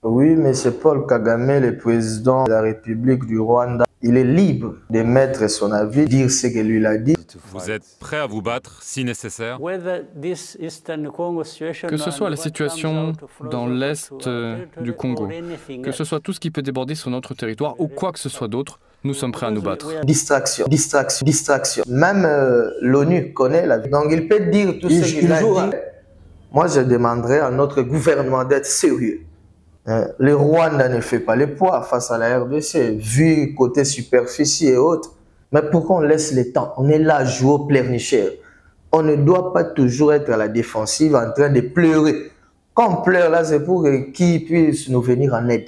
Oui, M. Paul Kagame, le président de la République du Rwanda, il est libre de mettre son avis, dire ce que lui a dit. Vous êtes prêt à vous battre si nécessaire? Que ce soit la situation dans l'est du Congo, que ce soit tout ce qui peut déborder sur notre territoire ou quoi que ce soit d'autre, nous sommes prêts à nous battre. Distraction, distraction, distraction. Même l'ONU connaît la vie. Donc il peut dire tout ce qu'il a dit. Moi, je demanderais à notre gouvernement d'être sérieux. Le Rwanda ne fait pas le poids face à la RDC, vu côté superficie et autres. Mais pourquoi on laisse le temps? On est là à jouer au pleurnicheur. On ne doit pas toujours être à la défensive en train de pleurer. Quand on pleure là, c'est pour qui puisse nous venir en aide.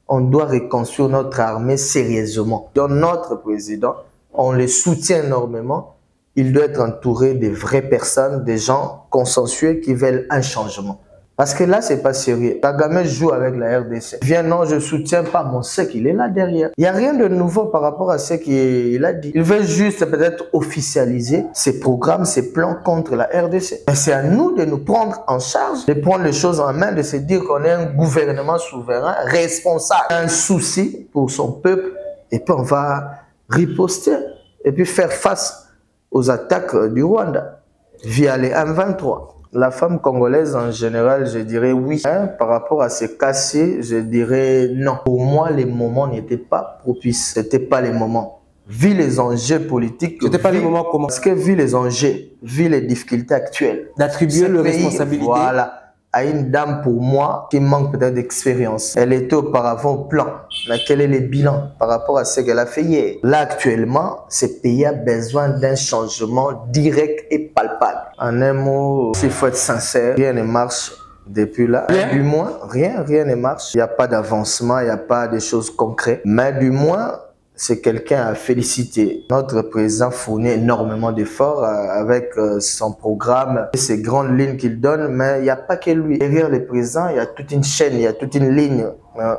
On doit reconstruire notre armée sérieusement. Donc notre président, on le soutient énormément. Il doit être entouré de vraies personnes, des gens consensuels qui veulent un changement. Parce que là, c'est pas sérieux. Kagame joue avec la RDC. Viens, non, je soutiens pas, mais on sait qu'il est là derrière. Il n'y a rien de nouveau par rapport à ce qu'il a dit. Il veut juste peut-être officialiser ses programmes, ses plans contre la RDC. Mais c'est à nous de nous prendre en charge, de prendre les choses en main, de se dire qu'on est un gouvernement souverain, responsable. Un souci pour son peuple, et puis on va riposter, et puis faire face aux attaques du Rwanda via les M23. La femme congolaise en général, je dirais oui. Par rapport à ces cas-ci, je dirais non. Pour moi, les moments n'étaient pas propices. Ce n'étaient pas les moments. Vu les enjeux politiques. C'était pas les moments comment? Parce que vu les enjeux, vu les difficultés actuelles. D'attribuer le responsabilité. Voilà. À une dame pour moi qui manque peut-être d'expérience. Elle était auparavant au plan. Mais quel est le bilan par rapport à ce qu'elle a fait hier? Là actuellement, ce pays a besoin d'un changement direct et palpable. En un mot, s'il faut être sincère, rien ne marche depuis là. Du moins, rien ne marche. Il n'y a pas d'avancement, il n'y a pas de choses concrètes. Mais du moins, c'est quelqu'un à féliciter. Notre président fournit énormément d'efforts avec son programme et ses grandes lignes qu'il donne, mais il n'y a pas que lui. Derrière le président, il y a toute une chaîne, il y a toute une ligne.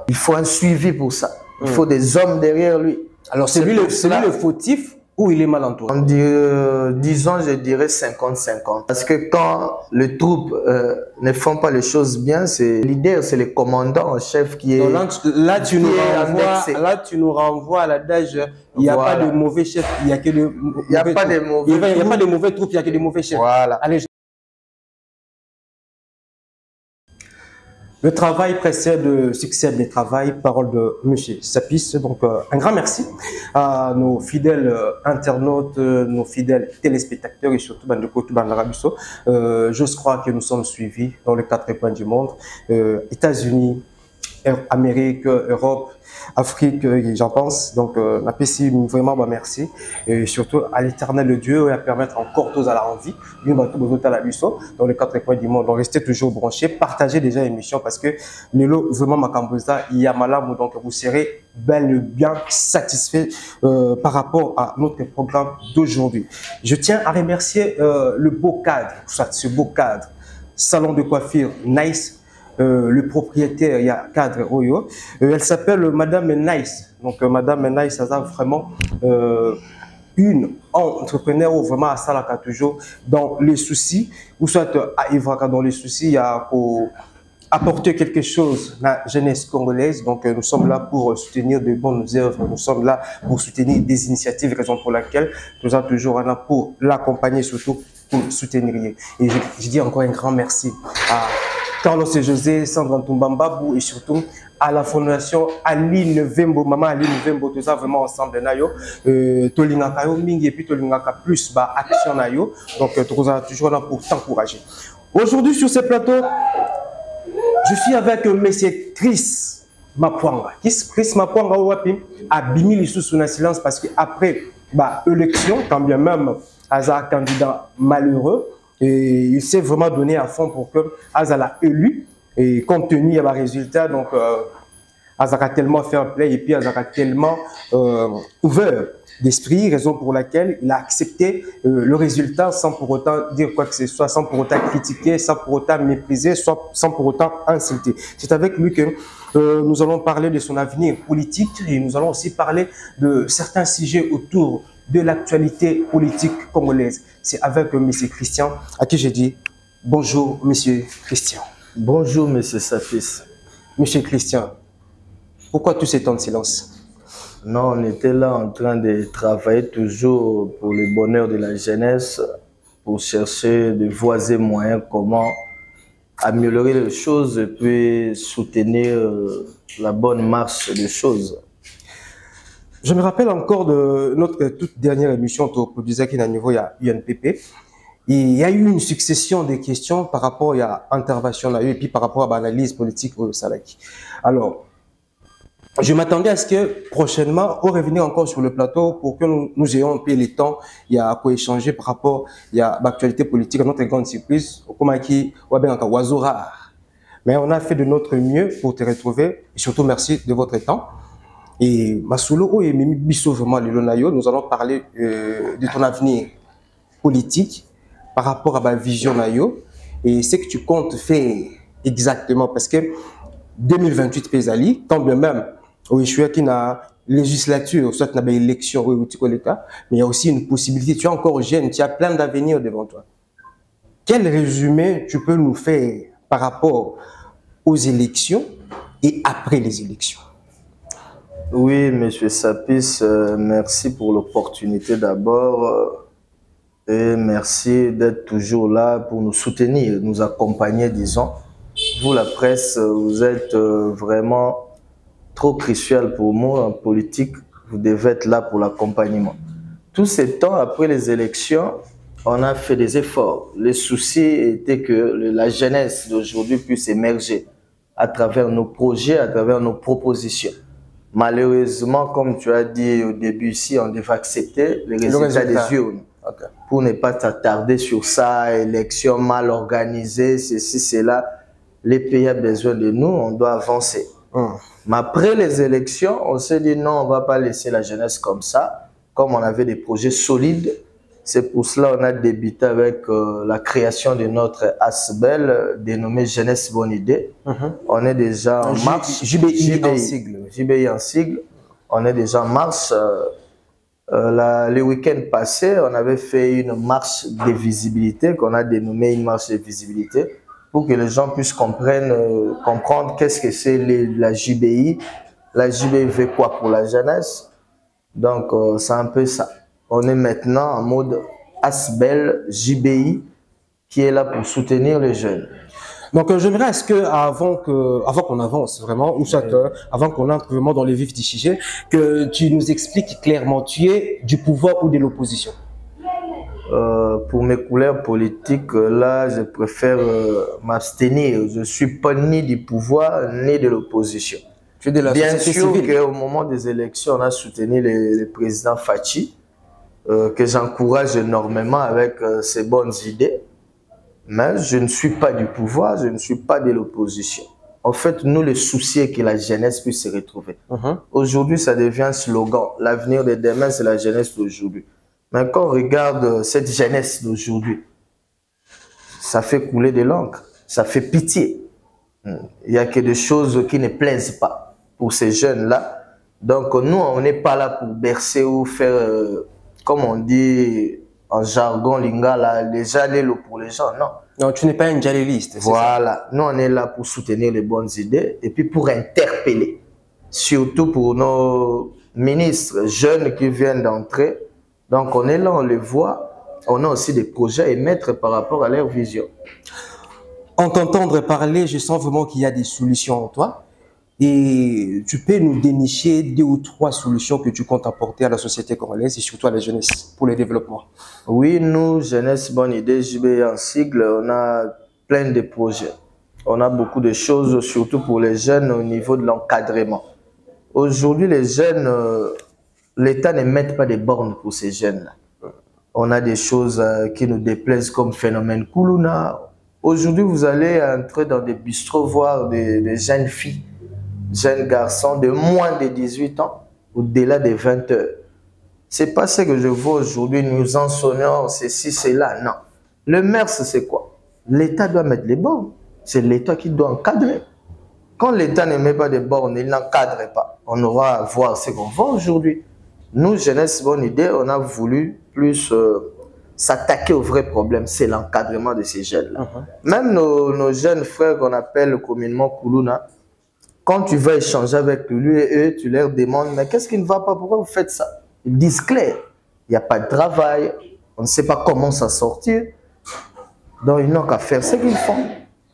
Il faut un suivi pour ça. Il faut des hommes derrière lui. Alors c'est lui le fautif ou il est mal entouré? Disons, je dirais 50-50. Parce que quand les troupes ne font pas les choses bien, c'est le leader, c'est le commandant en chef qui est... Donc là, tu nous renvoies à l'adage, il n'y a pas de mauvais chef, il n'y a que de mauvais troupes. Il n'y a pas de mauvais troupes, il n'y a que de mauvais chefs. Voilà. Allez, le travail précède le succès des travail, parole de M. Sapis. Donc, un grand merci à nos fidèles internautes, nos fidèles téléspectateurs et surtout Bandarabiso. Je crois que nous sommes suivis dans les 4 coins du monde, États-Unis, Amérique, Europe, Afrique, j'en pense. Donc, n'apprécie vraiment merci. Et surtout à l'éternel Dieu et à permettre encore tous à la envie. Dans les 4 coins du monde. Donc, restez toujours branchés. Partagez déjà l'émission parce que Nelo, vraiment, Makamboza, il y a malam. Donc, vous serez bel et bien satisfait par rapport à notre programme d'aujourd'hui. Je tiens à remercier le beau cadre, soit ce beau cadre, salon de coiffure Nice. Le propriétaire, il y a cadre Oyo. Elle s'appelle Madame Nice. Donc, Madame Nice, ça a vraiment une entrepreneur ou vraiment à Salaka toujours dans les soucis, ou soit à Ivraka dans les soucis, il y a pour apporter quelque chose à la jeunesse congolaise. Donc, nous sommes là pour soutenir de bonnes œuvres, nous sommes là pour soutenir des initiatives, raison pour laquelle nous sommes toujours là pour l'accompagner, surtout pour soutenir. Et je dis encore un grand merci à Carlos et José, Sandra Ntumbambabou et surtout à la fondation Aline Vembo, maman Aline Vembo, tout ça vraiment ensemble nayo, Tolingaka yo mingi et puis Tolingaka plus ba action nayo, donc tout ça toujours là pour t'encourager. Aujourd'hui sur ce plateau, je suis avec monsieur Chris Mapwanga. Chris Mapwanga wapi a bimi lisusu na silence parce que après bah élection, quand bien même Azar candidat malheureux. Et il s'est vraiment donné à fond pour que Azala élu et compte tenu il y a un résultat donc Azara tellement fair play et puis Azara tellement ouvert d'esprit, raison pour laquelle il a accepté le résultat sans pour autant dire quoi que ce soit, sans pour autant critiquer, sans pour autant mépriser, sans pour autant insulter. C'est avec lui que nous allons parler de son avenir politique et nous allons aussi parler de certains sujets autour de l'actualité politique congolaise. C'est avec M. Christian à qui je dis bonjour M. Christian. Bonjour M. Sapis. Monsieur Christian, pourquoi tout ce temps de silence? Non, on était là en train de travailler toujours pour le bonheur de la jeunesse, pour chercher de voies et moyens comment améliorer les choses et puis soutenir la bonne marche des choses. Je me rappelle encore de notre toute dernière émission au produisait qui est à niveau il y a UNPP. Il y a eu une succession de questions par rapport à l'intervention et puis par rapport à l'analyse politique au Salaki. Alors, je m'attendais à ce que prochainement, on revienne encore sur le plateau pour que nous ayons un peu le temps, il y a à quoi échanger par rapport à l'actualité politique, à notre grande surprise, au Komaki, ou bien encore oiseau rare. Mais on a fait de notre mieux pour te retrouver et surtout merci de votre temps. Et Masoulo et Mimi Bisso, vraiment, nous allons parler de ton avenir politique par rapport à ma vision Nayo et ce que tu comptes faire exactement parce que 2028 Pesali, tant bien même, oui, je suis qui na législature, soit na élection, oui, l'État, mais il y a aussi une possibilité. Tu es encore jeune, tu as plein d'avenir devant toi. Quel résumé tu peux nous faire par rapport aux élections et après les élections? Oui, Monsieur Sapis, merci pour l'opportunité d'abord et merci d'être toujours là pour nous soutenir, nous accompagner, disons. Vous, la presse, vous êtes vraiment trop crucial pour moi en politique, vous devez être là pour l'accompagnement. Tout ce temps après les élections, on a fait des efforts. Le souci était que la jeunesse d'aujourd'hui puisse émerger à travers nos projets, à travers nos propositions. Malheureusement, comme tu as dit au début ici, on devait accepter les résultats des urnes. Okay. Pour ne pas t'attarder sur ça, élection mal organisée, ceci, cela, les pays ont besoin de nous, on doit avancer. Mais après les élections, on s'est dit non, on ne va pas laisser la jeunesse comme ça. Comme on avait des projets solides, c'est pour cela qu'on a débuté avec la création de notre ASBEL dénommé Jeunesse Bonne Idée. On est déjà en marche. JBI en sigle. JBI en sigle. On est déjà en marche. Le week-end passé, on avait fait une marche de visibilité qu'on a dénommée une marche de visibilité, pour que les gens puissent comprendre qu'est-ce que c'est la JBI. La JBI veut quoi pour la jeunesse? Donc, c'est un peu ça. On est maintenant en mode ASBEL JBI qui est là pour soutenir les jeunes. Donc, j'aimerais, est-ce que avant qu'on avance vraiment, ou soit avant qu'on entre vraiment dans le vif du sujet, que tu nous expliques clairement, tu es du pouvoir ou de l'opposition? Pour mes couleurs politiques, là, je préfère m'abstenir. Je ne suis pas ni du pouvoir, ni de l'opposition. Bien sûr qu'au moment des élections, on a soutenu le président Fachi, que j'encourage énormément avec ses bonnes idées. Mais je ne suis pas du pouvoir, je ne suis pas de l'opposition. En fait, nous, le souci est que la jeunesse puisse se retrouver. Aujourd'hui, ça devient un slogan. L'avenir de demain, c'est la jeunesse d'aujourd'hui. Mais quand on regarde cette jeunesse d'aujourd'hui, ça fait couler de l'encre, ça fait pitié. Il n'y a que des choses qui ne plaisent pas pour ces jeunes-là. Donc nous, on n'est pas là pour bercer ou faire, comme on dit en jargon lingala, les jalelo pour les gens, non. Non, tu n'es pas un jaléliste. Voilà, nous on est là pour soutenir les bonnes idées et puis pour interpeller, surtout pour nos ministres jeunes qui viennent d'entrer. Donc on est là, on les voit, on a aussi des projets à émettre par rapport à leur vision. En t'entendre parler, je sens vraiment qu'il y a des solutions en toi. Et tu peux nous dénicher 2 ou 3 solutions que tu comptes apporter à la société congolaise et surtout à la jeunesse pour le développement. Oui, nous, Jeunesse Bonne Idée, JBI en sigle, on a plein de projets. On a beaucoup de choses, surtout pour les jeunes au niveau de l'encadrement. Aujourd'hui, les jeunes, l'État ne met pas de bornes pour ces jeunes-là. On a des choses qui nous déplaisent comme phénomène Kuluna. Aujourd'hui, vous allez entrer dans des bistrots, voir des jeunes filles, jeunes garçons de moins de 18 ans, au-delà de 20 heures. C'est pas ce que je vois aujourd'hui, nous en sonnons, ceci, cela, non. Le maire, c'est quoi? L'État doit mettre les bornes. C'est l'État qui doit encadrer. Quand l'État ne met pas de bornes, il n'encadre pas. On aura à voir ce qu'on voit aujourd'hui. Nous, Jeunesse Bonne Idée, on a voulu plus s'attaquer au vrai problème, c'est l'encadrement de ces jeunes-là. Même nos jeunes frères qu'on appelle communément Kuluna, Quand tu vas échanger avec lui et eux, tu leur demandes, mais qu'est-ce qui ne va pas? Pourquoi vous faites ça? Ils disent clair, il n'y a pas de travail, on ne sait pas comment s'en sortir. Donc, ils n'ont qu'à faire ce qu'ils font.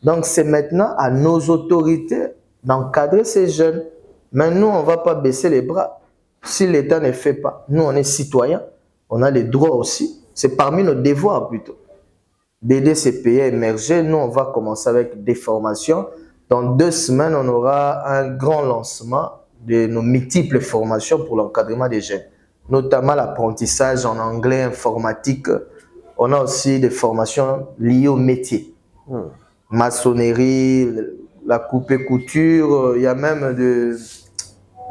Donc, c'est maintenant à nos autorités d'encadrer ces jeunes. Mais nous, on ne va pas baisser les bras. Si l'État ne fait pas, nous, on est citoyens, on a les droits aussi. C'est parmi nos devoirs plutôt d'aider ces pays à émerger. Nous, on va commencer avec des formations. Dans 2 semaines, on aura un grand lancement de nos multiples formations pour l'encadrement des jeunes, notamment l'apprentissage en anglais, informatique. On a aussi des formations liées au métier. Maçonnerie, la coupe et couture, il y a même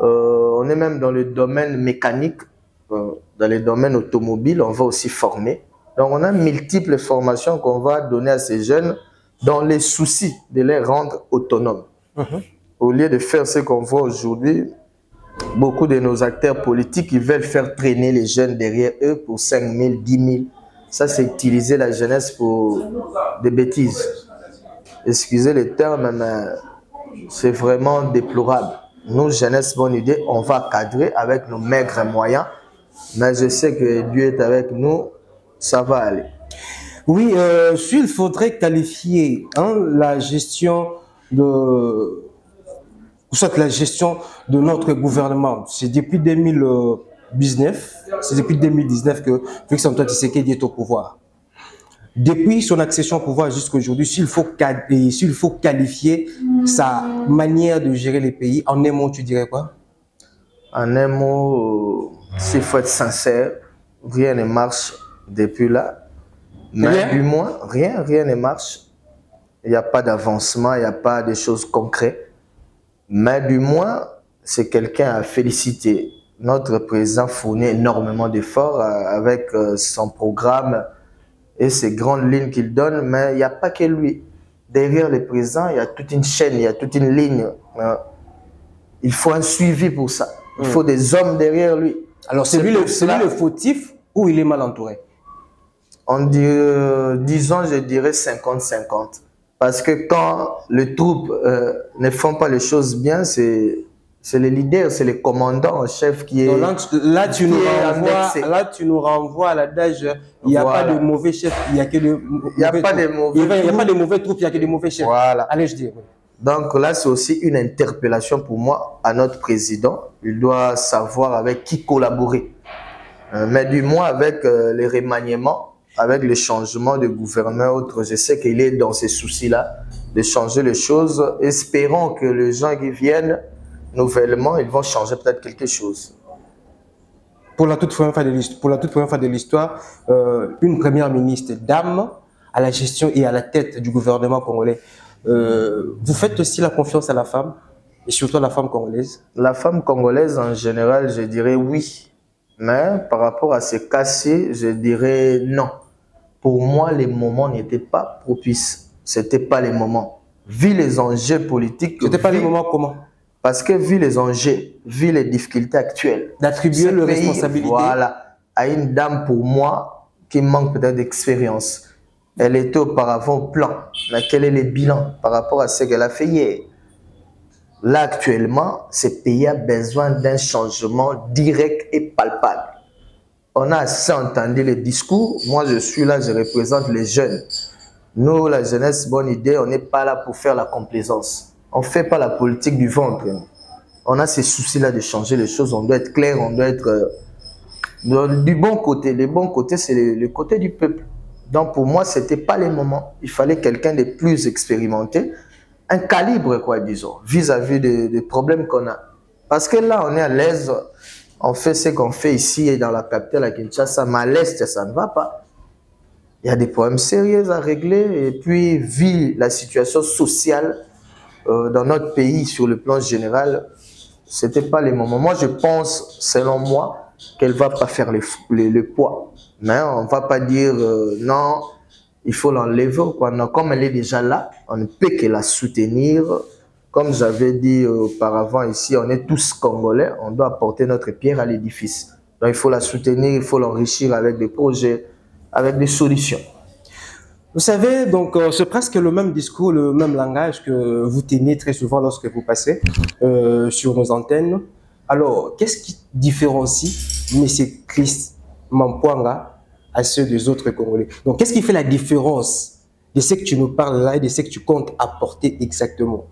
on est même dans le domaine mécanique, dans les domaines automobiles, on va aussi former. Donc on a multiples formations qu'on va donner à ces jeunes dans les soucis de les rendre autonomes. Au lieu de faire ce qu'on voit aujourd'hui, beaucoup de nos acteurs politiques, ils veulent faire traîner les jeunes derrière eux pour 5 000, 10 000. Ça, c'est utiliser la jeunesse pour des bêtises. Excusez le terme, mais c'est vraiment déplorable. Nous, jeunesse, bonne idée, on va cadrer avec nos maigres moyens, mais je sais que Dieu est avec nous, ça va aller. Oui, s'il faudrait qualifier la gestion de... soit la gestion de notre gouvernement, c'est depuis 2019, c'est depuis 2019 que Félix Antoine Tshisekedi est au pouvoir. Depuis son accession au pouvoir jusqu'à aujourd'hui, s'il faut qualifier sa manière de gérer les pays, en un mot, tu dirais quoi? En un mot, s'il faut être sincère, rien ne marche depuis là. Mais du moins, rien ne marche. Il n'y a pas d'avancement, il n'y a pas de choses concrètes. Mais du moins, c'est quelqu'un à féliciter. Notre président fournit énormément d'efforts avec son programme et ces grandes lignes qu'il donne, mais il n'y a pas que lui. Derrière le président, il y a toute une chaîne, il y a toute une ligne. Il faut un suivi pour ça. Il faut des hommes derrière lui. Alors, c'est lui le fautif ou il est mal entouré? Disons, je dirais 50-50. Parce que quand les troupes ne font pas les choses bien, c'est les leaders, c'est les commandants en chef qui est... Donc là, tu nous renvoies à l'adage, il n'y a pas de mauvais chefs, il n'y a que de il n'y a pas de mauvais troupes. Il n'y a pas de mauvais troupes, il n'y a que de mauvais chefs. Voilà. Allez, je dis. Donc là, c'est aussi une interpellation pour moi à notre président. Il doit savoir avec qui collaborer. Mais du moins avec les remaniements, avec le changement de gouvernement, autre, je sais qu'il est dans ces soucis-là, de changer les choses. Espérons que les gens qui viennent nouvellement, ils vont changer peut-être quelque chose. Pour la toute première fois de l'histoire, une première ministre dame à la gestion et à la tête du gouvernement congolais. Vous faites aussi la confiance à la femme, et surtout à la femme congolaise? La femme congolaise, en général, je dirais oui. Mais par rapport à ces cas-ci, je dirais non. Pour moi, les moments n'étaient pas propices. Ce n'étaient pas les moments. Vu les enjeux politiques... Ce n'étaient pas les moments comment? Parce que vu les enjeux, vu les difficultés actuelles... D'attribuer le responsabilité. Voilà, à une dame pour moi qui manque peut-être d'expérience. Elle était auparavant au plan. Mais quel est le bilan par rapport à ce qu'elle a fait hier? Là, actuellement, ce pays a besoin d'un changement direct et palpable. On a assez entendu les discours. Moi, je suis là, je représente les jeunes. Nous, la jeunesse, bonne idée, on n'est pas là pour faire la complaisance. On ne fait pas la politique du ventre. On a ces soucis-là de changer les choses. On doit être clair, on doit être du bon côté. Le bon côté, c'est le côté du peuple. Donc, pour moi, ce n'était pas les moments. Il fallait quelqu'un de plus expérimenté. Un calibre, quoi, disons, vis-à-vis des problèmes qu'on a. Parce que là, on est à l'aise, on fait ce qu'on fait ici et dans la capitale à Kinshasa, mais à l'Est, ça ne va pas. Il y a des problèmes sérieux à régler et puis, vu la situation sociale dans notre pays sur le plan général, ce n'était pas les moments. Moi, je pense, selon moi, qu'elle ne va pas faire le poids. Mais on ne va pas dire non, il faut l'enlever. Comme elle est déjà là, on ne peut que la soutenir. Comme j'avais dit auparavant ici, on est tous Congolais, on doit apporter notre pierre à l'édifice. Donc il faut la soutenir, il faut l'enrichir avec des projets, avec des solutions. Vous savez, donc c'est presque le même discours, le même langage que vous teniez très souvent lorsque vous passez sur nos antennes. Alors, qu'est-ce qui différencie M. Christ Mampoanga à ceux des autres Congolais? Donc, qu'est-ce qui fait la différence de ce que tu nous parles là et de ce que tu comptes apporter exactement?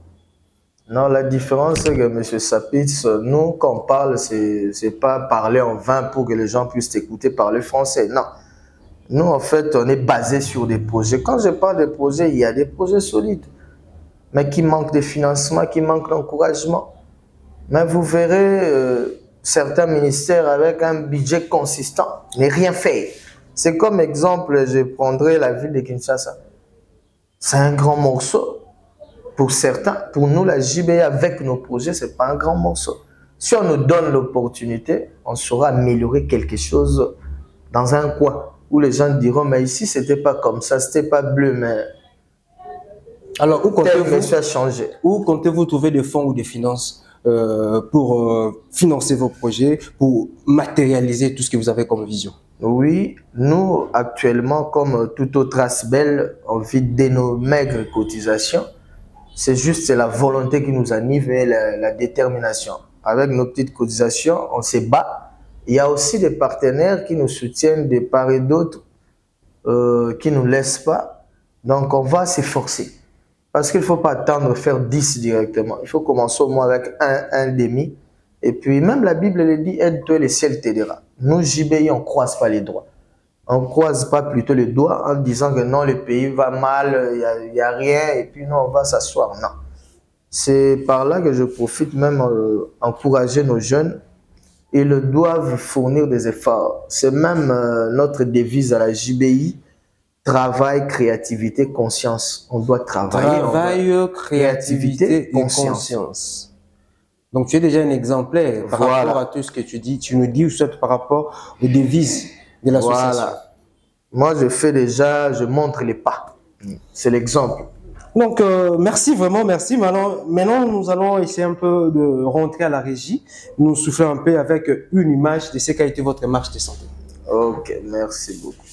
Non, la différence, c'est que M. Sapitz, nous, quand on parle, c'est pas parler en vain pour que les gens puissent écouter parler français. Non. Nous, en fait, on est basé sur des projets. Quand je parle de projets, il y a des projets solides, mais qui manquent de financement, qui manquent d'encouragement. Mais vous verrez certains ministères avec un budget consistant, mais rien fait. C'est comme exemple, je prendrai la ville de Kinshasa. C'est un grand morceau. Pour certains, pour nous, la JBA, avec nos projets, ce n'est pas un grand morceau. Si on nous donne l'opportunité, on saura améliorer quelque chose dans un coin où les gens diront, mais ici, ce n'était pas comme ça, ce n'était pas bleu, mais alors, où comptez-vous trouver des fonds ou des finances pour financer vos projets, pour matérialiser tout ce que vous avez comme vision? Oui, nous, actuellement, comme toute autre ASBEL, on vit de nos maigres cotisations. C'est juste la volonté qui nous anime et la détermination. Avec nos petites cotisations, on se bat. Il y a aussi des partenaires qui nous soutiennent de part et d'autre, qui ne nous laissent pas. Donc, on va s'efforcer. Parce qu'il ne faut pas attendre de faire 10 directement. Il faut commencer au moins avec un demi. Et puis, même la Bible le dit, aide-toi et le ciel t'aidera. Nous, JBI, on ne croise pas les droits. On ne croise pas plutôt les doigts en disant que non, le pays va mal, il n'y a rien, et puis non, on va s'asseoir. Non. C'est par là que je profite même encourager nos jeunes. Ils doivent fournir des efforts. C'est même notre devise à la JBI, travail, créativité, conscience. On doit travailler. Travail, créativité et conscience. Donc, tu es déjà un exemplaire par rapport à tout ce que tu dis. Tu nous dis soit par rapport aux devises de l'association. Voilà. Moi, je fais déjà, je montre les pas. C'est l'exemple. Donc, merci, vraiment, merci. Maintenant, nous allons essayer un peu de rentrer à la régie, nous souffler un peu avec une image de ce qu'a été votre marche de santé. Ok, merci beaucoup.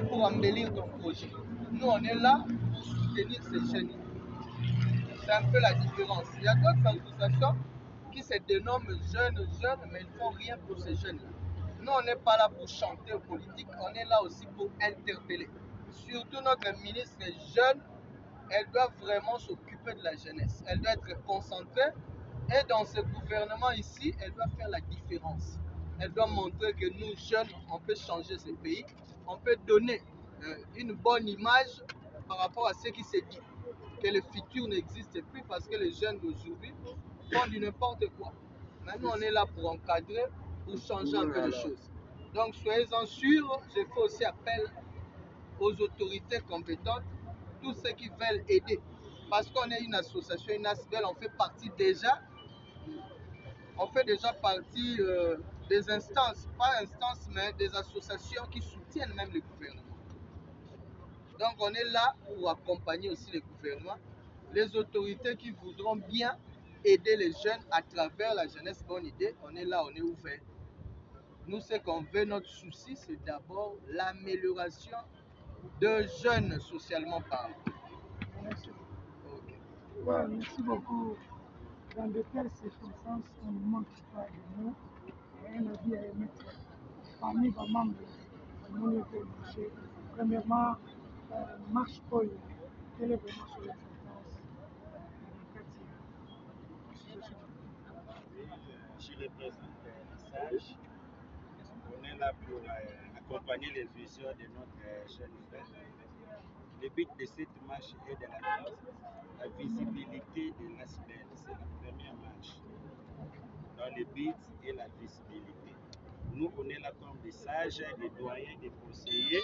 Pour embellir ton projet. Nous, on est là pour soutenir ces jeunes. C'est un peu la différence. Il y a d'autres associations qui se dénomment jeunes, mais ils ne font rien pour ces jeunes-là. Nous, on n'est pas là pour chanter aux politiques, on est là aussi pour interpeller. Surtout notre ministre jeune, elle doit vraiment s'occuper de la jeunesse. Elle doit être concentrée et dans ce gouvernement ici, elle doit faire la différence. Elle doit montrer que nous, jeunes, on peut changer ce pays. On peut donner une bonne image par rapport à ce qui s'est dit. Que le futur n'existe plus parce que les jeunes d'aujourd'hui font du n'importe quoi. Maintenant, on est là pour encadrer, pour changer un peu les choses. Donc, soyez-en sûrs, je fais aussi appel aux autorités compétentes, tous ceux qui veulent aider. Parce qu'on est une association, une ASBEL, on fait partie déjà, partie des instances, pas instances, mais des associations qui soutiennent même le gouvernement. Donc on est là pour accompagner aussi le gouvernement, les autorités qui voudront bien aider les jeunes à travers la jeunesse bonne idée. On est là, on est ouvert. Nous, ce qu'on veut, notre souci, c'est d'abord l'amélioration de jeunes socialement parlant. Merci. Okay. Ouais, merci beaucoup. Dans de telles circonstances, on ne manque pas de mots et un avis à émettre parmi vos membres de mon marché. Premièrement, marche Paul, quelle est vraiment son importance dans le Je représente la SAGE. On est là pour accompagner les visions de notre jeune frère. Le but de cette marche est de la visibilité de l'ASBEL. C'est la première marche. Dans le but est la visibilité. Nous, on est là comme des sages, des doyens, des conseillers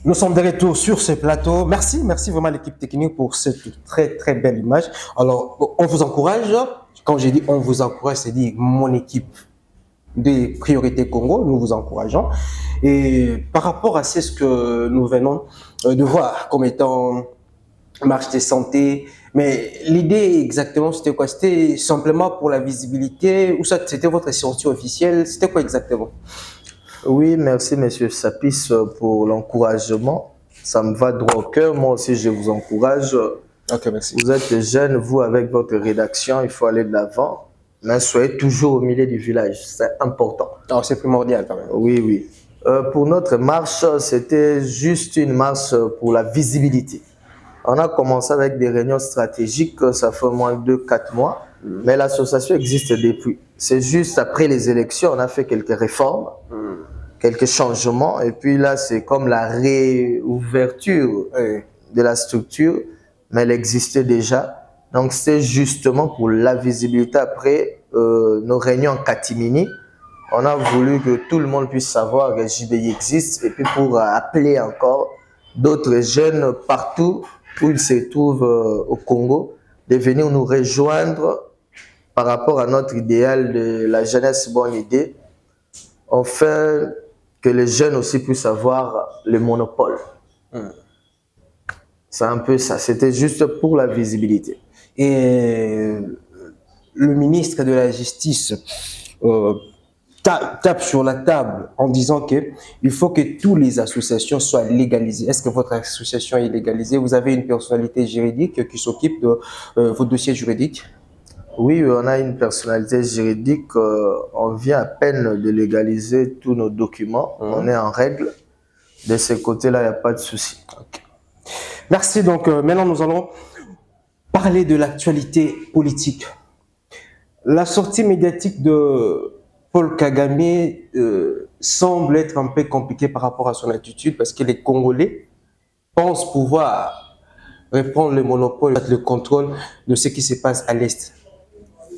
Nous sommes de retour sur ce plateau. Merci vraiment l'équipe technique pour cette très belle image. Alors, on vous encourage. Quand j'ai dit on vous encourage, c'est dire mon équipe des priorités Congo, nous vous encourageons. Et par rapport à ce que nous venons de voir comme étant marche de santé, mais l'idée exactement c'était quoi? C'était simplement pour la visibilité ou ça c'était votre sortie officielle? C'était quoi exactement? Oui, merci Monsieur Sapis pour l'encouragement. Ça me va droit au cœur. Moi aussi, je vous encourage. Ok, merci. Vous êtes jeune, vous avec votre rédaction, il faut aller de l'avant. Mais soyez toujours au milieu du village, c'est important. Alors c'est primordial quand même. Oui, oui. Pour notre marche, c'était juste une marche pour la visibilité. On a commencé avec des réunions stratégiques, ça fait au moins 2-4 mois, mais l'association existe depuis. C'est juste après les élections, on a fait quelques réformes, quelques changements, et puis là, c'est comme la réouverture de la structure, mais elle existait déjà. Donc, c'est justement pour la visibilité. Après nos réunions en catimini, on a voulu que tout le monde puisse savoir que JBI existe, et puis pour appeler encore d'autres jeunes partout où ils se trouvent au Congo, de venir nous rejoindre par rapport à notre idéal de la jeunesse bonne idée. On fait que les jeunes aussi puissent avoir le monopole. C'est un peu ça, c'était juste pour la visibilité. Et le ministre de la Justice tape sur la table en disant qu'il faut que toutes les associations soient légalisées. Est-ce que votre association est légalisée? Vous avez une personnalité juridique qui s'occupe de vos dossiers juridiques? Oui, on a une personnalité juridique. On vient à peine de légaliser tous nos documents. On est en règle. De ce côté-là, il n'y a pas de souci. Okay. Merci. Donc, maintenant, nous allons parler de l'actualité politique. La sortie médiatique de Paul Kagame semble être un peu compliquée par rapport à son attitude parce que les Congolais pensent pouvoir reprendre le monopole, le contrôle de ce qui se passe à l'Est.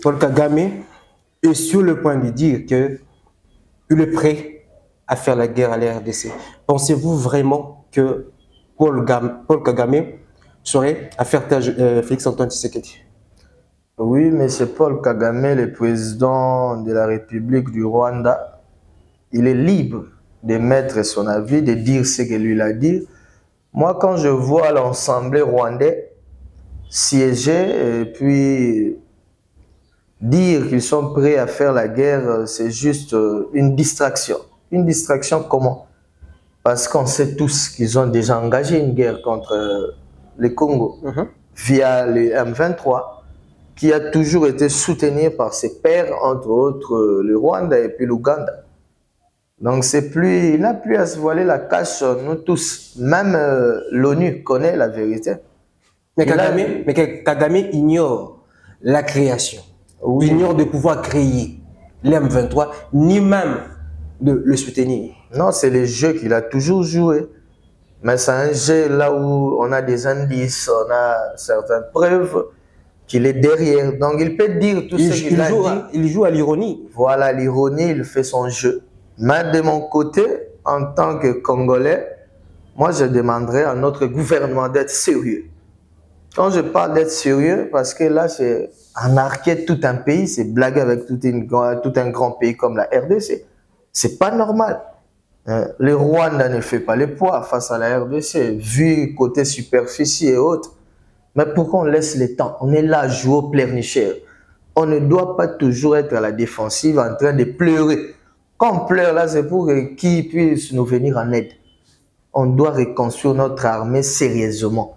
Paul Kagame est sur le point de dire qu'il est prêt à faire la guerre à la RDC. Pensez-vous vraiment que Paul Kagame serait à faire taire Félix-Antoine Tshisekedi? Oui, M. Paul Kagame, le président de la République du Rwanda, il est libre de mettre son avis, de dire ce que lui a dit. Moi, quand je vois l'Assemblée rwandais siéger et puis dire qu'ils sont prêts à faire la guerre, c'est juste une distraction. Une distraction comment? Parce qu'on sait tous qu'ils ont déjà engagé une guerre contre le Congo via les M23, qui a toujours été soutenu par ses pairs, entre autres le Rwanda et puis l'Ouganda. Donc c'est plus, il n'a plus à se voiler la cache, nous tous. Même l'ONU connaît la vérité. Mais Kagame ignore la création. Oui. Il ignore de pouvoir créer l'M23, ni même de le soutenir. Non, c'est le jeu qu'il a toujours joué. Mais c'est un jeu là où on a des indices, on a certaines preuves qu'il est derrière. Donc il peut dire tout ce qu'il a dit. Il joue à l'ironie. Voilà, l'ironie, il fait son jeu. Mais de mon côté, en tant que Congolais, moi je demanderais à notre gouvernement d'être sérieux. Quand je parle d'être sérieux, parce que là c'est anarquer tout un pays, c'est blaguer avec tout un grand pays comme la RDC. C'est pas normal. Le Rwanda ne fait pas le poids face à la RDC, vu côté superficie et autres. Mais pourquoi on laisse le temps? On est là à jouer au pleurnicheur. On ne doit pas toujours être à la défensive en train de pleurer. Quand on pleure là, c'est pour qui puisse nous venir en aide. On doit reconstruire notre armée sérieusement.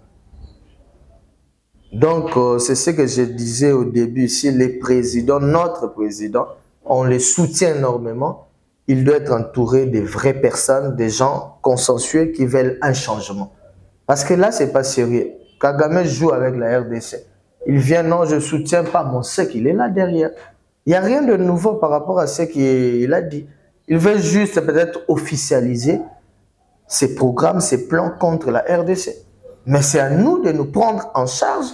Donc, c'est ce que je disais au début. Si les présidents, notre président, on les soutient énormément, il doit être entouré de vraies personnes, des gens consensueux qui veulent un changement. Parce que là, c'est pas sérieux. Kagame joue avec la RDC. Il vient, non, je ne soutiens pas, mais on sait qu'il est là derrière. Il n'y a rien de nouveau par rapport à ce qu'il a dit. Il veut juste peut-être officialiser ses programmes, ses plans contre la RDC. Mais c'est à nous de nous prendre en charge,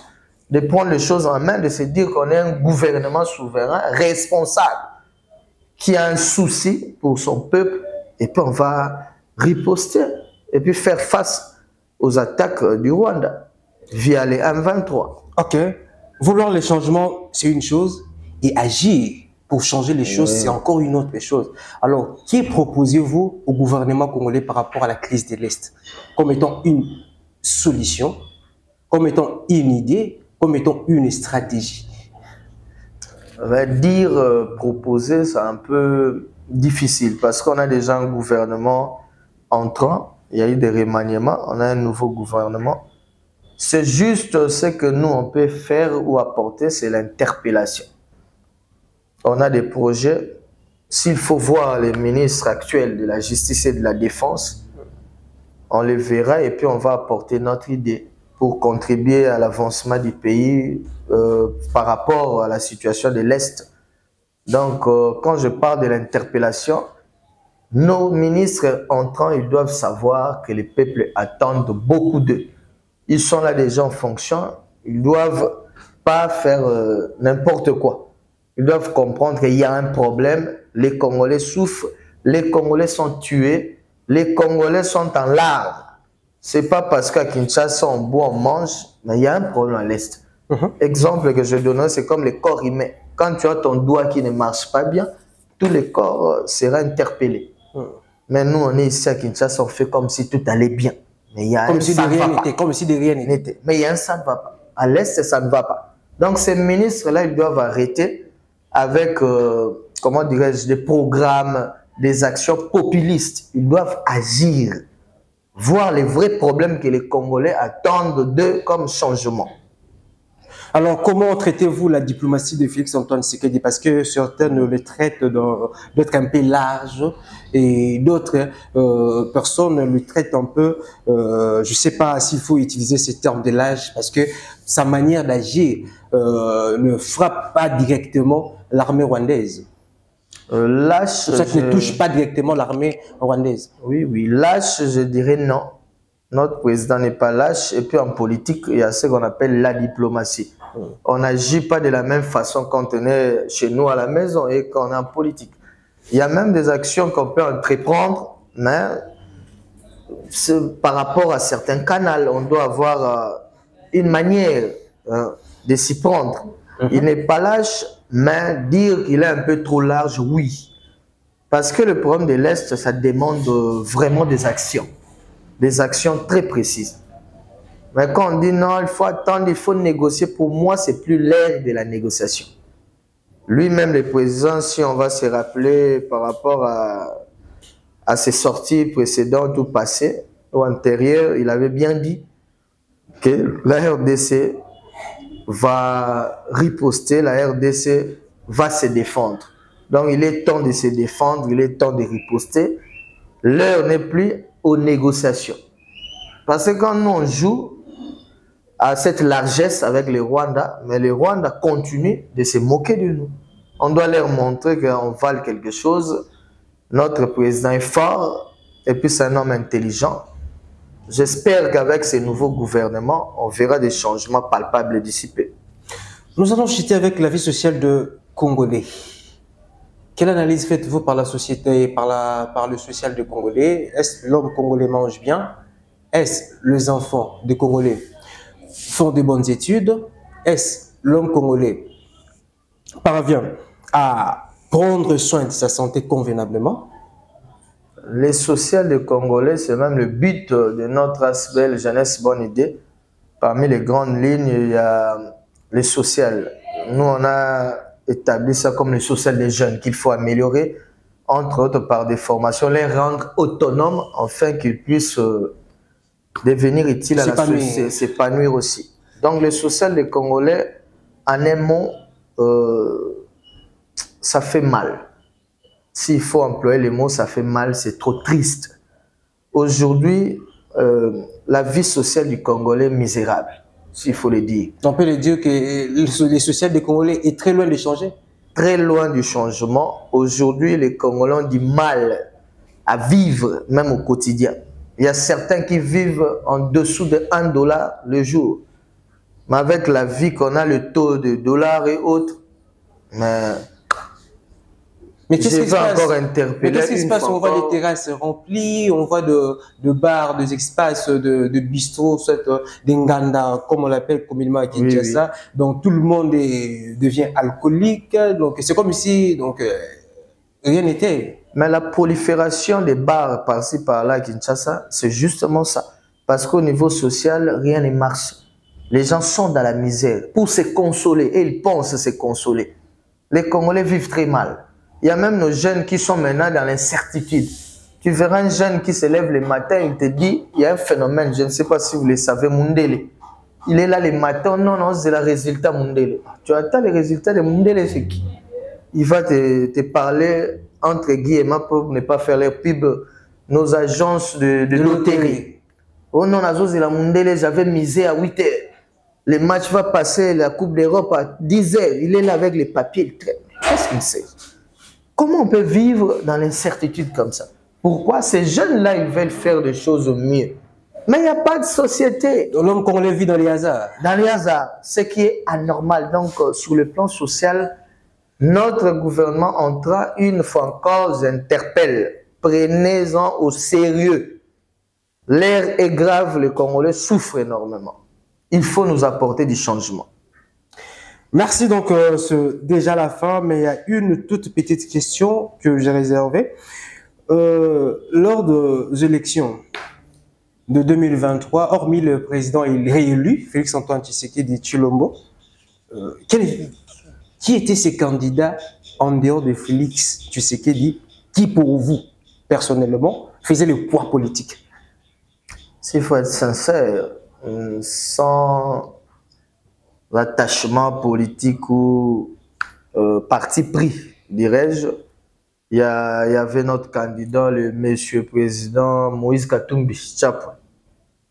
de prendre les choses en main, de se dire qu'on est un gouvernement souverain, responsable, qui a un souci pour son peuple, et puis on va riposter. et puis faire face aux attaques du Rwanda via les M23. Ok. Vouloir les changements, c'est une chose, et agir pour changer les choses, c'est encore une autre chose. Alors, qui proposez-vous au gouvernement congolais par rapport à la crise de l'Est comme étant une solution, comme étant une idée, comme étant une stratégie? Proposer, c'est un peu difficile parce qu'on a déjà un gouvernement entrant, il y a eu des remaniements, on a un nouveau gouvernement. C'est juste ce que nous, on peut faire ou apporter, c'est l'interpellation. On a des projets, s'il faut voir les ministres actuels de la justice et de la défense, on les verra et puis on va apporter notre idée pour contribuer à l'avancement du pays par rapport à la situation de l'Est. Donc, quand je parle de l'interpellation, nos ministres entrants, ils doivent savoir que les peuples attendent beaucoup d'eux. Ils sont là déjà en fonction, ils ne doivent pas faire n'importe quoi. Ils doivent comprendre qu'il y a un problème, les Congolais souffrent, les Congolais sont tués, les Congolais sont en larmes. Ce n'est pas parce qu'à Kinshasa on boit, on mange, mais il y a un problème à l'Est. Exemple que je donne, c'est comme les corps humains. Quand tu as ton doigt qui ne marche pas bien, tous les corps seront interpellés. Mais nous, on est ici à Kinshasa, on fait comme si tout allait bien. Mais il y a comme si de rien n'était, comme si de rien n'était. Mais il y a un ça ne va pas. À l'Est, ça ne va pas. Donc ces ministres-là, ils doivent arrêter avec, comment dirais-je, des programmes, des actions populistes. Ils doivent agir, voir les vrais problèmes que les Congolais attendent d'eux comme changement. Alors, comment traitez-vous la diplomatie de Félix-Antoine Tshisekedi? Parce que certains le traitent d'être un peu large et d'autres personnes le traitent un peu, je ne sais pas s'il faut utiliser ce terme de l'âge, parce que sa manière d'agir ne frappe pas directement l'armée rwandaise. Lâche, ça ne touche pas directement l'armée rwandaise. Oui, lâche, je dirais non. Notre président n'est pas lâche. Et puis en politique, il y a ce qu'on appelle la diplomatie. On n'agit pas de la même façon quand on est chez nous à la maison et quand on est en politique. Il y a même des actions qu'on peut entreprendre, mais par rapport à certains canaux, on doit avoir une manière de s'y prendre. Il n'est pas lâche, mais dire qu'il est un peu trop large, oui. Parce que le problème de l'Est, ça demande vraiment des actions très précises. Mais quand on dit non, il faut attendre, il faut négocier, pour moi, c'est plus l'ère de la négociation. Lui-même, le président, si on va se rappeler par rapport à ses sorties précédentes ou passées, ou antérieures, il avait bien dit que la RDC va riposter, la RDC va se défendre. Donc, il est temps de se défendre, il est temps de riposter. L'heure n'est plus aux négociations. Parce que quand nous, on joue à cette largesse avec les Rwandais, mais les Rwandais continuent de se moquer de nous. On doit leur montrer qu'on vale quelque chose. Notre président est fort et puis c'est un homme intelligent. J'espère qu'avec ces nouveaux gouvernements, on verra des changements palpables d'ici peu. Nous allons chuter avec la vie sociale de Congolais. Quelle analyse faites-vous par la société et par le social de Congolais? Est-ce que l'homme congolais mange bien? Est-ce que les enfants de Congolais font de bonnes études? Est-ce que l'homme congolais parvient à prendre soin de sa santé convenablement? Les sociales des Congolais, c'est même le but de notre belle jeunesse bonne idée. Parmi les grandes lignes, il y a les sociales. Nous, on a établi ça comme les sociales des jeunes qu'il faut améliorer, entre autres par des formations, les rendre autonomes afin qu'ils puissent devenir utiles à la société, s'épanouir aussi. Donc, les sociales des Congolais, en un mot, ça fait mal. S'il faut employer les mots, ça fait mal, c'est trop triste. Aujourd'hui, la vie sociale du Congolais est misérable, s'il faut le dire. On peut le dire que les sociales des Congolais est très loin de changer? Très loin du changement. Aujourd'hui, les Congolais ont du mal à vivre, même au quotidien. Il y a certains qui vivent en dessous de 1 dollar le jour. Mais avec la vie qu'on a, le taux de dollars et autres, mais Mais qu'est-ce qui se passe? Encore interpeller. Mais qu'est-ce qui se passe? On voit des terrasses remplies, on voit de bars, des espaces de bistrots, des nganda, comme on l'appelle communément à Kinshasa. Oui. Donc tout le monde devient alcoolique. Donc c'est comme si rien n'était. Mais la prolifération des bars par-ci par-là à Kinshasa, c'est justement ça. Parce qu'au niveau social, rien ne marche. Les gens sont dans la misère pour se consoler et ils pensent se consoler. Les Congolais vivent très mal. Il y a même nos jeunes qui sont maintenant dans l'incertitude. Tu verras un jeune qui se lève le matin, il te dit, il y a un phénomène, je ne sais pas si vous le savez, Mundele. Il est là le matin, non, c'est le résultat Mundele. Tu attends les résultats de Mundele, c'est qui? Il va te parler, entre guillemets, pour ne pas faire leur pub, nos agences de loterie. Oh non, c'est la Mundele, j'avais misé à 8 heures. Le match va passer, la Coupe d'Europe à 10 heures. Il est là avec les papiers. Qu'est-ce qu'il sait? Comment on peut vivre dans l'incertitude comme ça? Pourquoi ces jeunes-là, ils veulent faire des choses au mieux? Mais il n'y a pas de société. L'homme qu'on le vit dans les hasards. Dans les hasards, ce qui est anormal. Donc, sur le plan social, notre gouvernement entra une fois encore, j'interpelle. Prenez-en au sérieux. L'air est grave, les Congolais souffrent énormément. Il faut nous apporter du changement. Merci, donc c'est déjà la fin, mais il y a une toute petite question que j'ai réservée. Lors des élections de 2023, hormis le président réélu, Félix-Antoine Tshisekedi Tshilombo, qui étaient ces candidats en dehors de Félix Tshisekedi qui, pour vous, personnellement, faisaient le poids politique? S'il faut être sincère, sans l'attachement politique ou parti pris, dirais-je, il y avait notre candidat, le monsieur président Moïse Katumbi Tshapou.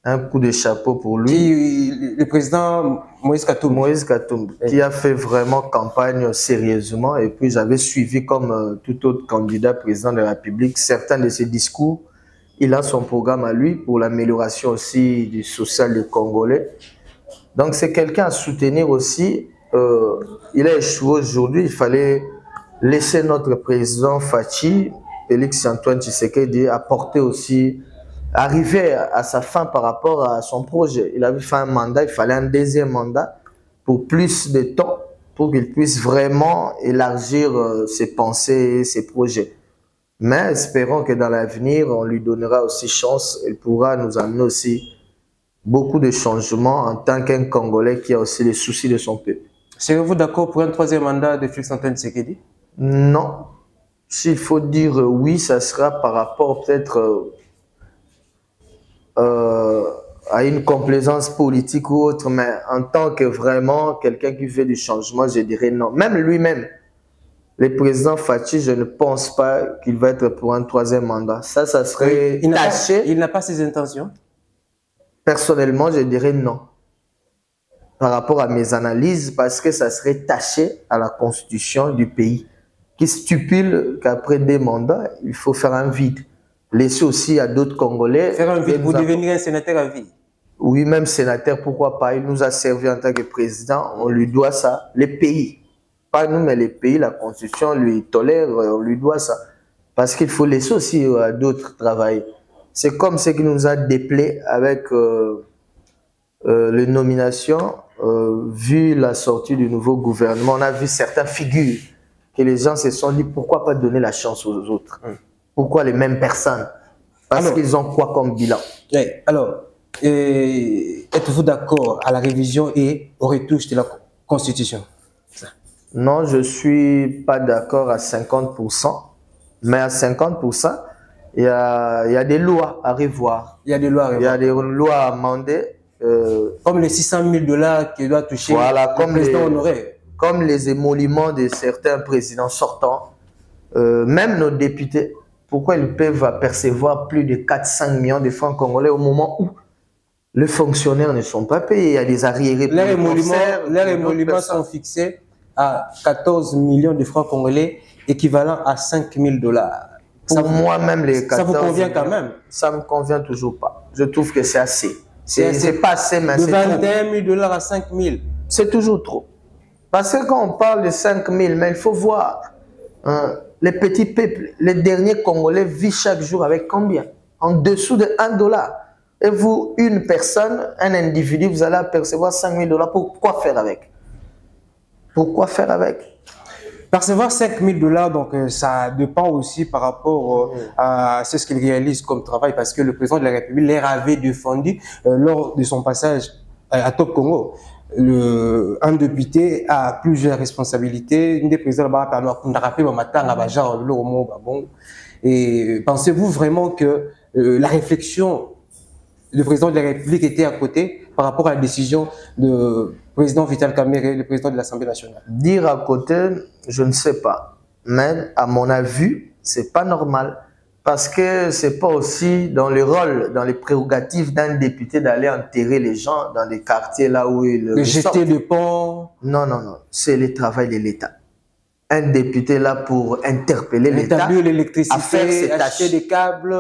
Un coup de chapeau pour lui. Le président Moïse Katumbi. Moïse Katumbi, qui a fait vraiment campagne sérieusement. Et puis j'avais suivi comme tout autre candidat président de la République certains de ses discours. Il a son programme à lui pour l'amélioration aussi du social du Congolais. Donc c'est quelqu'un à soutenir aussi. Il a échoué aujourd'hui. Il fallait laisser notre président Fachi, Félix-Antoine Tshisekedi, apporter aussi, arriver à sa fin par rapport à son projet. Il avait fait un mandat, il fallait un deuxième mandat pour plus de temps, pour qu'il puisse vraiment élargir ses pensées, ses projets. Mais espérons que dans l'avenir, on lui donnera aussi chance. Il pourra nous amener aussi beaucoup de changements en tant qu'un Congolais qui a aussi les soucis de son peuple. Serez-vous d'accord pour un troisième mandat de Félix-Antoine Tshisekedi? Non. S'il faut dire oui, ça sera par rapport peut-être à une complaisance politique ou autre, mais en tant que vraiment quelqu'un qui veut du changement, je dirais non. Même lui-même, le président Fachi, je ne pense pas qu'il va être pour un troisième mandat. Ça serait taché. Il n'a pas ses intentions? Personnellement, je dirais non. Par rapport à mes analyses, parce que ça serait taché à la constitution du pays, qui stipule qu'après 2 mandats, il faut faire un vide. Laisser aussi à d'autres Congolais... Faire un vide pour devenir un sénateur à vie? Oui, même sénateur, pourquoi pas? Il nous a servi en tant que président, on lui doit ça. Les pays, pas nous, mais les pays, la constitution lui tolère, on lui doit ça. Parce qu'il faut laisser aussi à d'autres travailler. C'est comme ce qui nous a déplé avec les nominations, vu la sortie du nouveau gouvernement. On a vu certaines figures que les gens se sont dit, pourquoi pas donner la chance aux autres? Pourquoi les mêmes personnes? Parce qu'ils ont quoi comme bilan? Alors, êtes-vous d'accord à la révision et au retouche de la Constitution? Non, je ne suis pas d'accord à 50%. Mais à 50%, il y a des lois à revoir. Il y a des lois à revoir. Il y a des lois à amender. Comme les 600 000 $ qu'il doit toucher le président honoré. Comme les émoluments de certains présidents sortants. Même nos députés, pourquoi ils peuvent apercevoir plus de 400 millions de francs congolais au moment où les fonctionnaires ne sont pas payés? Il y a des arriérés. Leurs émoluments sont fixés à 14 millions de francs congolais, équivalent à 5 000 $. Pour moi, même les 14 ça vous convient quand même? Ça ne me convient toujours pas. Je trouve que c'est assez. C'est pas assez, mais c'est trop. De 21 000 $ à 5 000. C'est toujours trop. Parce que quand on parle de 5 000, mais il faut voir, les petits peuples, les derniers Congolais vivent chaque jour avec combien? En dessous de 1 dollar. Et vous, une personne, un individu, vous allez percevoir 5 000 dollars. Pourquoi faire avec? Pourquoi faire avec? Percevoir 5 000 dollars, donc ça dépend aussi par rapport à ce qu'il réalise comme travail, parce que le président de la République leur avait défendu lors de son passage à Top Congo. Un député a plusieurs responsabilités. Une des présidents et pensez-vous vraiment que la réflexion du président de la République était à côté par rapport à la décision du président Vital Kamerhe, le président de l'Assemblée nationale? Dire à côté, je ne sais pas. Mais à mon avis, c'est pas normal. Parce que c'est pas aussi dans le rôle, dans les prérogatives d'un député d'aller enterrer les gens dans des quartiers là où ils de jeter des ponts. Non, non, non. C'est le travail de l'État. Un député là pour interpeller l'État. Établir l'électricité, acheter des câbles.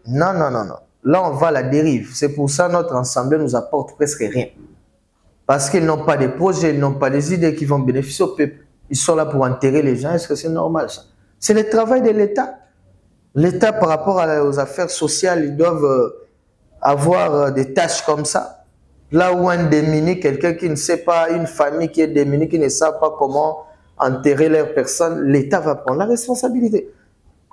Non, non, non, non. Là, on va à la dérive. C'est pour ça que notre assemblée nous apporte presque rien. Parce qu'ils n'ont pas de projets, ils n'ont pas des idées qui vont bénéficier au peuple. Ils sont là pour enterrer les gens. Est-ce que c'est normal ça? C'est le travail de l'État. L'État, par rapport aux affaires sociales, ils doivent avoir des tâches comme ça. Là où un démuni, quelqu'un qui ne sait pas, une famille qui est démunie, qui ne sait pas comment enterrer leurs personnes, l'État va prendre la responsabilité.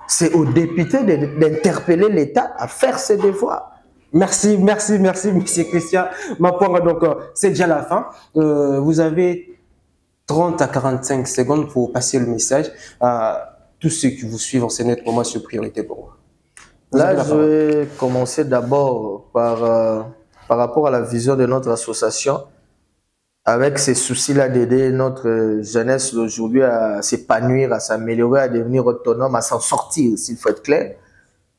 C'est aux députés d'interpeller l'État à faire ses devoirs. Merci, merci, merci, M. Christian Maponga. Donc, c'est déjà la fin. Vous avez 30 à 45 secondes pour passer le message à tous ceux qui vous suivent en ce moment sur Priorité pour moi. Là, je vais commencer d'abord par rapport à la vision de notre association, avec ces soucis-là d'aider notre jeunesse d'aujourd'hui à s'épanouir, à s'améliorer, à devenir autonome, à s'en sortir, s'il faut être clair.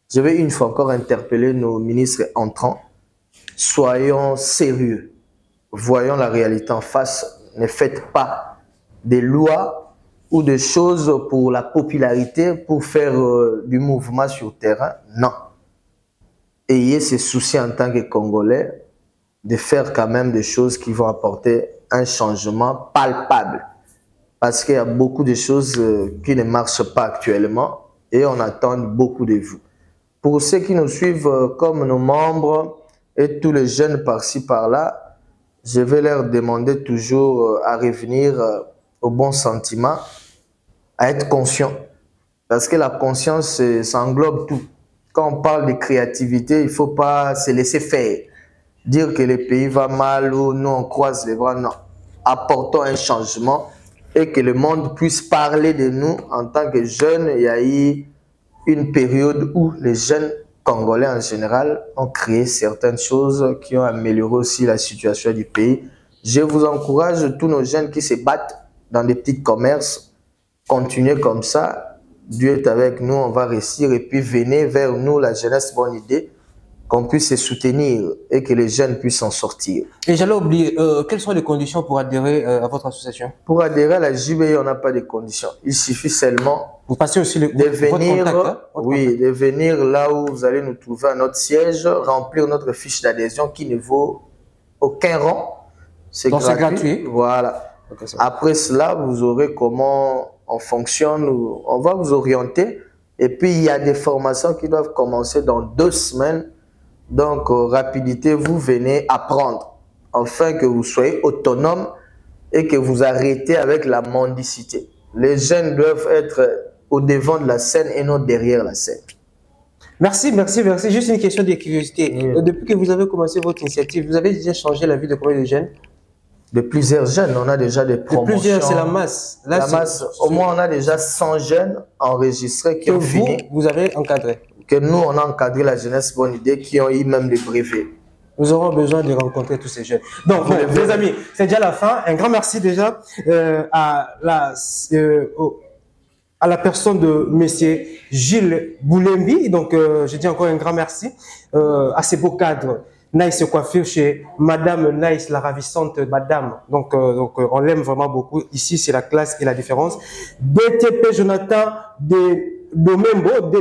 Je vais une fois encore interpeller nos ministres entrants. Soyons sérieux. Voyons la réalité en face. Ne faites pas des lois ou des choses pour la popularité, pour faire du mouvement sur le terrain. Non. Ayez ces soucis en tant que Congolais de faire quand même des choses qui vont apporter un changement palpable. Parce qu'il y a beaucoup de choses qui ne marchent pas actuellement et on attend beaucoup de vous. Pour ceux qui nous suivent comme nos membres et tous les jeunes par-ci par-là, je vais leur demander toujours à revenir au bon sentiment, à être conscient. Parce que la conscience, ça englobe tout. Quand on parle de créativité, il ne faut pas se laisser faire. Dire que le pays va mal ou nous on croise les bras, non. Apportons un changement et que le monde puisse parler de nous en tant que jeunes. Il y a eu une période où les jeunes Congolais en général ont créé certaines choses qui ont amélioré aussi la situation du pays. Je vous encourage, tous nos jeunes qui se battent dans des petits commerces, continuez comme ça. Dieu est avec nous, on va réussir. Et puis venez vers nous, la jeunesse bonne idée, qu'on puisse se soutenir et que les jeunes puissent s'en sortir. Et j'allais oublier, quelles sont les conditions pour adhérer à votre association? Pour adhérer à la JBI, on n'a pas de conditions. Il suffit seulement vous passez aussi de venir, de venir là où vous allez nous trouver à notre siège, remplir notre fiche d'adhésion qui ne vaut aucun rang. C'est gratuit. Voilà. Okay, après cela, vous aurez comment on fonctionne, on va vous orienter. Et puis, il y a des formations qui doivent commencer dans 2 semaines. Donc, rapidité, vous venez apprendre, afin que vous soyez autonome et que vous arrêtez avec la mendicité. Les jeunes doivent être au devant de la scène et non derrière la scène. Merci, merci, merci. Juste une question de curiosité. Oui. Depuis que vous avez commencé votre initiative, vous avez déjà changé la vie de combien de jeunes? De plusieurs jeunes, on a déjà des promotions. De plusieurs, c'est la masse. Là, la masse, au moins on a déjà 100 jeunes enregistrés qui ont fini. Vous avez encadré? Que nous, on a encadré la jeunesse bonne idée qui ont eu même les brevets. Nous aurons besoin de rencontrer tous ces jeunes. Donc, bon, les amis, c'est déjà la fin. Un grand merci déjà à la personne de monsieur Gilles Boulembi. Donc, je dis encore un grand merci à ces beaux cadres. Nice coiffure chez Madame Nice, la ravissante Madame. Donc on l'aime vraiment beaucoup. Ici, c'est la classe et la différence. DTP Jonathan de Domembo,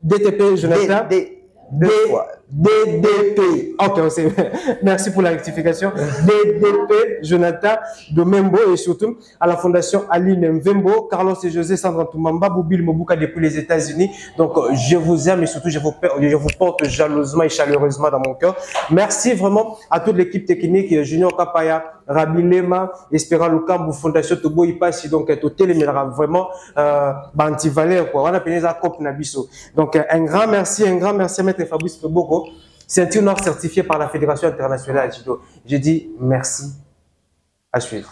DTP Jonathan. DDP. Ok, merci pour la rectification. DDP, Jonathan Domembo et surtout à la Fondation Aline Mvembo, Carlos et José Sandra Toumamba, Boubil Mobuka depuis les États-Unis. Donc, je vous aime et surtout, je vous porte jalousement et chaleureusement dans mon cœur. Merci vraiment à toute l'équipe technique, Junior Kapaya, Rabi Lema, Espérant Lukambu, Fondation Tobo Ipasi, donc, Totel, mais vraiment, anti-valeur, quoi. On a péné ça cop Nabiso. Donc, un grand merci à Maître Fabrice Peboko, ceinture noire certifiée par la Fédération internationale de judo. Je dis merci. À suivre.